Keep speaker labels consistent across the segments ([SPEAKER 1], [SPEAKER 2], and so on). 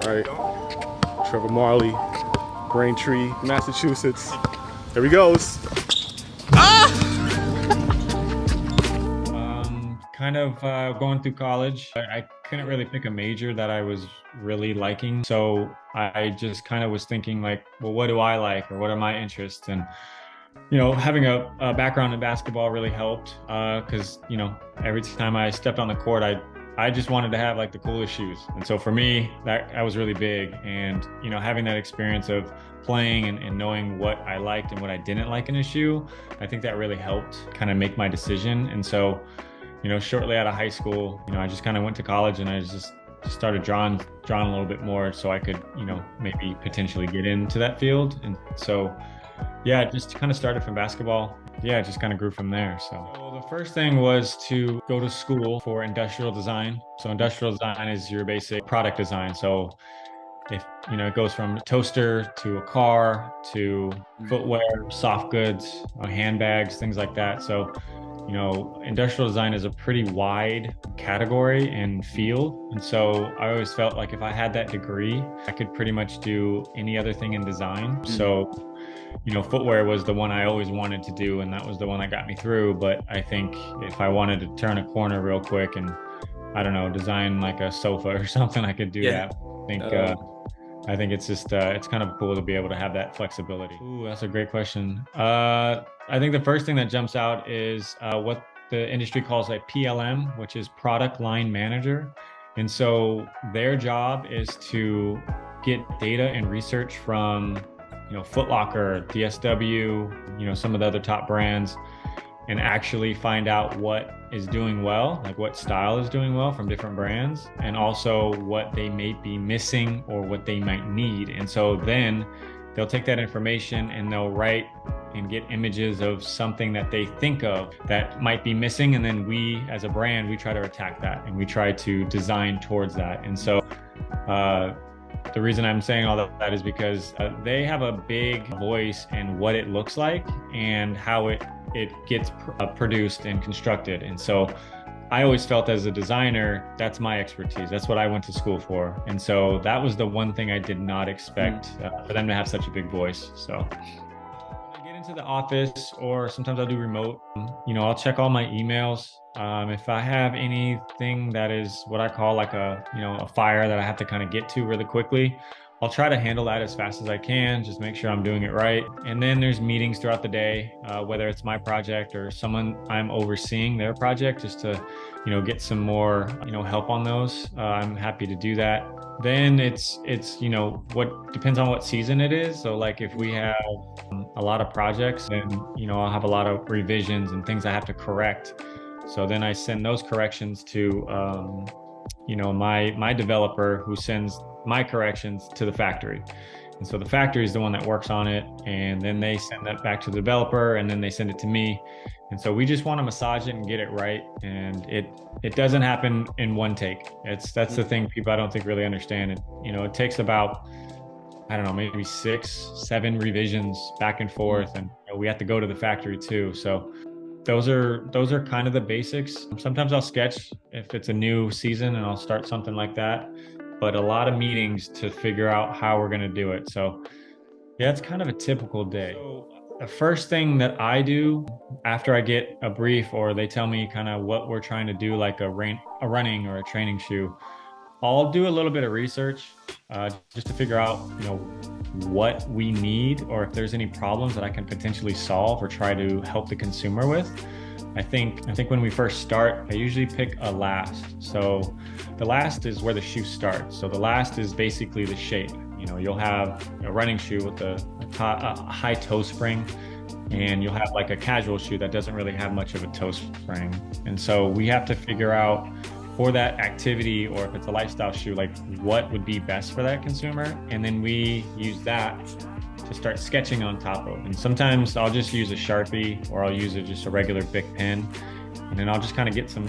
[SPEAKER 1] All right, Trevor Marley, Braintree, Massachusetts. Here he goes.
[SPEAKER 2] Kind of going through college. I couldn't really pick a major that I was really liking. So I just kind of was thinking like, well, what do I like or what are my interests? And, having a background in basketball really helped because, every time I stepped on the court, I just wanted to have like the coolest shoes. And so for me, that was really big. And, having that experience of playing and knowing what I liked and what I didn't like in a shoe, I think that really helped kind of make my decision. And so, shortly out of high school, I just kind of went to college and I just started drawing a little bit more so I could, maybe potentially get into that field. And so, yeah, it just kind of started from basketball. Yeah, it just kind of grew from there. So the first thing was to go to school for industrial design. So industrial design is your basic product design. So if, it goes from a toaster to a car to footwear, soft goods, handbags, things like that. So industrial design is a pretty wide category and field. And so I always felt like if I had that degree, I could pretty much do any other thing in design. So, footwear was the one I always wanted to do, and that was the one that got me through. But I think if I wanted to turn a corner real quick and, I don't know, design like a sofa or something, I could do that. I think it's just it's kind of cool to be able to have that flexibility. Ooh, that's a great question. I think the first thing that jumps out is what the industry calls a PLM, which is product line manager. And so their job is to get data and research from, Foot Locker, DSW, some of the other top brands, and actually find out what is doing well, like what style is doing well from different brands, and also what they may be missing or what they might need. And so then they'll take that information and they'll write and get images of something that they think of that might be missing. And then we, as a brand, we try to attack that and we try to design towards that. And so the reason I'm saying all that is because they have a big voice in what it looks like and how it gets produced and constructed. And so I always felt as a designer, that's my expertise. That's what I went to school for. And so that was the one thing I did not expect for them to have such a big voice. So when I get into the office, or sometimes I'll do remote, I'll check all my emails. If I have anything that is what I call like a fire that I have to kind of get to really quickly, I'll try to handle that as fast as I can, just make sure I'm doing it right. And then there's meetings throughout the day, whether it's my project or someone I'm overseeing their project, just to, get some more, help on those. I'm happy to do that. Then it's what depends on what season it is. So like if we have a lot of projects, then, I'll have a lot of revisions and things I have to correct. So then I send those corrections to, my developer, who sends my corrections to the factory. And so the factory is the one that works on it, and then they send that back to the developer, and then they send it to me. And so we just want to massage it and get it right. And it doesn't happen in one take. That's the thing people I don't think really understand. It takes about, I don't know, maybe 6-7 revisions back and forth, and we have to go to the factory too. So those are kind of the basics. Sometimes I'll sketch if it's a new season and I'll start something like that, but a lot of meetings to figure out how we're going to do it. So yeah, it's kind of a typical day. So the first thing that I do after I get a brief or they tell me kind of what we're trying to do, like a running or a training shoe, I'll do a little bit of research just to figure out, what we need, or if there's any problems that I can potentially solve or try to help the consumer with. I think when we first start, I usually pick a last. So the last is where the shoe starts. So the last is basically the shape. You'll have a running shoe with a high toe spring, and you'll have like a casual shoe that doesn't really have much of a toe spring. And so we have to figure out for that activity, or if it's a lifestyle shoe, like what would be best for that consumer. And then we use that to start sketching on top of. And sometimes I'll just use a Sharpie, or I'll use just a regular Bic pen. And then I'll just kind of get some,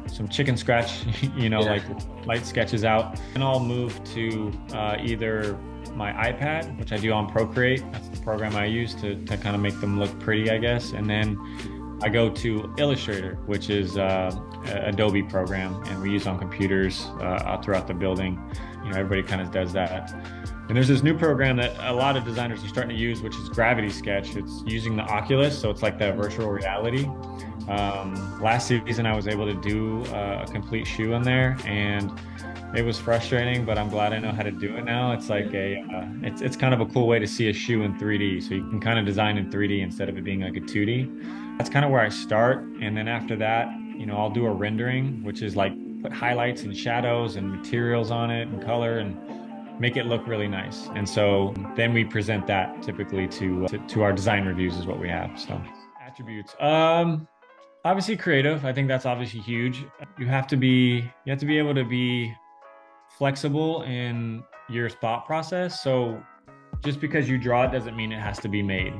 [SPEAKER 2] some chicken scratch, like light sketches out. And I'll move to either my iPad, which I do on Procreate. That's the program I use to kind of make them look pretty, I guess. And then I go to Illustrator, which is Adobe program, and we use on computers throughout the building. everybody kind of does that. And there's this new program that a lot of designers are starting to use, which is Gravity Sketch. It's using the Oculus, so it's like the virtual reality. Last season, I was able to do a complete shoe in there, and it was frustrating, but I'm glad I know how to do it now. It's like it's kind of a cool way to see a shoe in 3D. So you can kind of design in 3D instead of it being like a 2D. That's kind of where I start. And then after that, I'll do a rendering, which is like put highlights and shadows and materials on it and color and make it look really nice. And so then we present that typically to our design reviews is what we have. So attributes. Obviously creative. I think that's obviously huge. You have to be able to be flexible in your thought process. So just because you draw it doesn't mean it has to be made.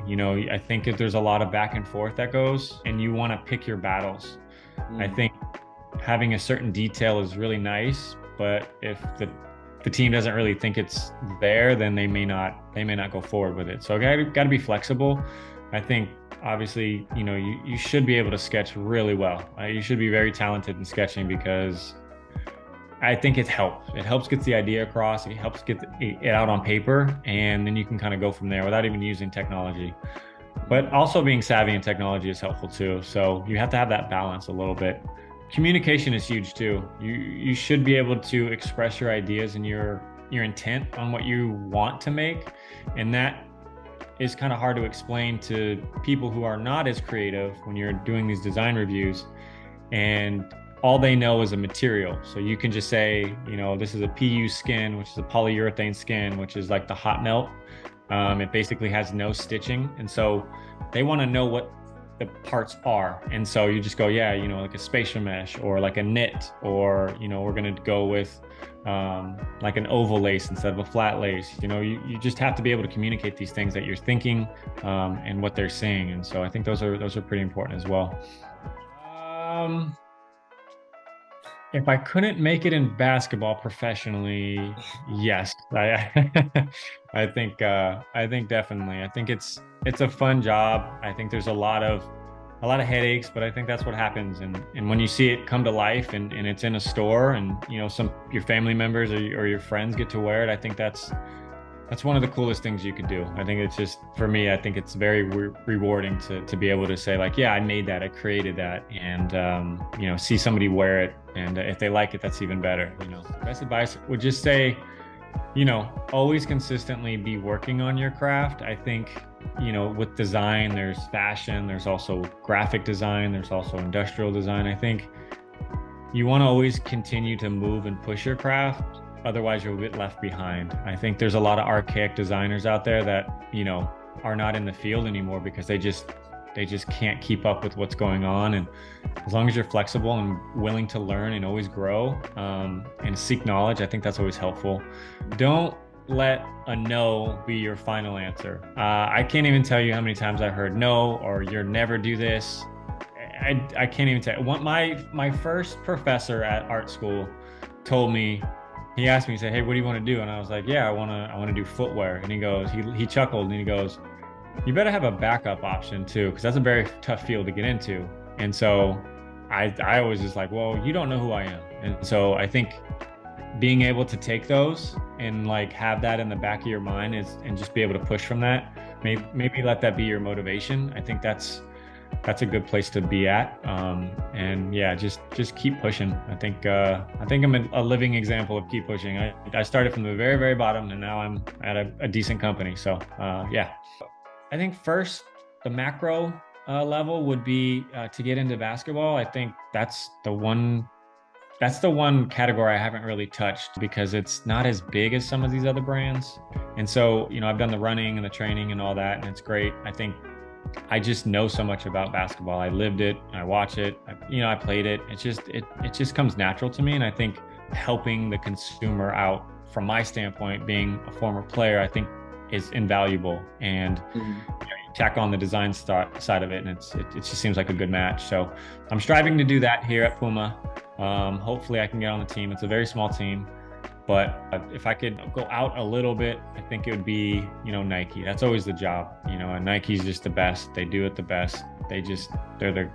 [SPEAKER 2] I think if there's a lot of back and forth that goes, and you want to pick your battles. I think having a certain detail is really nice, but if the team doesn't really think it's there, then they may not go forward with it. So got to be flexible. I think obviously, you should be able to sketch really well. You should be very talented in sketching, because I think it helps get the idea across. It helps get it out on paper, and then you can kind of go from there without even using technology. But also being savvy in technology is helpful too. So you have to have that balance a little bit. Communication is huge too. You should be able to express your ideas and your intent on what you want to make, and that is kind of hard to explain to people who are not as creative when you're doing these design reviews, and all they know is a material. So you can just say, this is a PU skin, which is a polyurethane skin, which is like the hot melt. It basically has no stitching. And so they want to know what the parts are. And so you just go, like a spatial mesh or like a knit, or, we're going to go with like an oval lace instead of a flat lace. You just have to be able to communicate these things that you're thinking and what they're seeing. And so I think those are pretty important as well. If I couldn't make it in basketball professionally, yes, I think definitely. I think it's a fun job. I think there's a lot of headaches, but I think that's what happens. And when you see it come to life and it's in a store, and your family members or your friends get to wear it, I think that's one of the coolest things you could do. I think it's just, for me, I think it's very rewarding to be able to say like, yeah, I made that, I created that, and see somebody wear it, and if they like it, that's even better. Best advice would just say, always consistently be working on your craft. I think, with design, there's fashion, there's also graphic design, there's also industrial design. I think you want to always continue to move and push your craft. Otherwise, you'll get left behind. I think there's a lot of archaic designers out there that, are not in the field anymore because they just can't keep up with what's going on. And as long as you're flexible and willing to learn and always grow and seek knowledge, I think that's always helpful. Don't let a no be your final answer. I can't even tell you how many times I heard no, or you'll never do this. I can't even tell you. My first professor at art school told me, he asked me, he said, "Hey, what do you want to do?" And I was like, "Yeah, I want to do footwear." And he goes, he chuckled and he goes, "You better have a backup option too, because that's a very tough field to get into." And so I was just like, well, you don't know who I am. And so I think being able to take those and like have that in the back of your mind and just be able to push from that, maybe let that be your motivation. I think that's a good place to be at. And yeah, just keep pushing. I think I'm a living example of keep pushing. I started from the very, very bottom, and now I'm at a decent company. So yeah, I think first the macro level would be to get into basketball. I think that's the one category I haven't really touched because it's not as big as some of these other brands. And so, I've done the running and the training and all that, and it's great. I think I just know so much about basketball. I lived it, I watch it, I played it. It just comes natural to me. And I think helping the consumer out from my standpoint, being a former player, I think is invaluable. And you tack on the design side of it, and it just seems like a good match. So I'm striving to do that here at Puma. Hopefully I can get on the team. It's a very small team. But if I could go out a little bit, I think it would be, Nike. That's always the job. And Nike's just the best. They do it the best. They're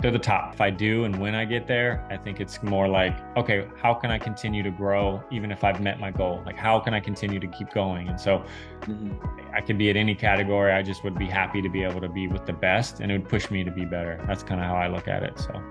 [SPEAKER 2] to the top. If I do and when I get there, I think it's more like, okay, how can I continue to grow even if I've met my goal? Like, how can I continue to keep going? And so I could be at any category. I just would be happy to be able to be with the best, and it would push me to be better. That's kind of how I look at it. So.